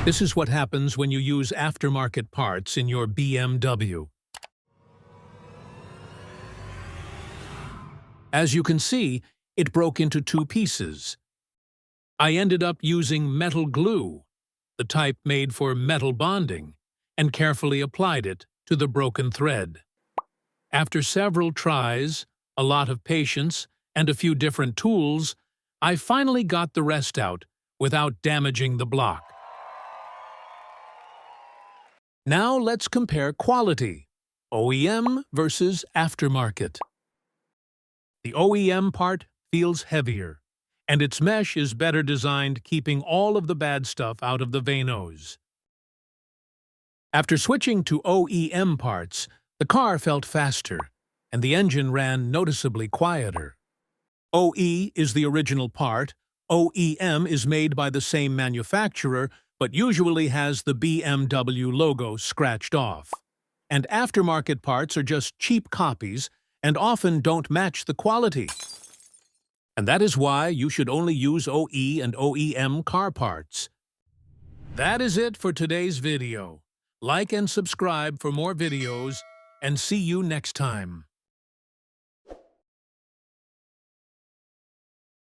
This is what happens when you use aftermarket parts in your BMW. As you can see, it broke into two pieces. I ended up using metal glue, the type made for metal bonding, and carefully applied it to the broken thread. After several tries, a lot of patience, and a few different tools, I finally got the rest out without damaging the block. Now let's compare quality, OEM versus aftermarket. The OEM part feels heavier, and its mesh is better designed, keeping all of the bad stuff out of the Vanos. After switching to OEM parts, the car felt faster, and the engine ran noticeably quieter. OE is the original part, OEM is made by the same manufacturer, but usually has the BMW logo scratched off. And aftermarket parts are just cheap copies and often don't match the quality. And that is why you should only use OE and OEM car parts. That is it for today's video. Like and subscribe for more videos, and see you next time.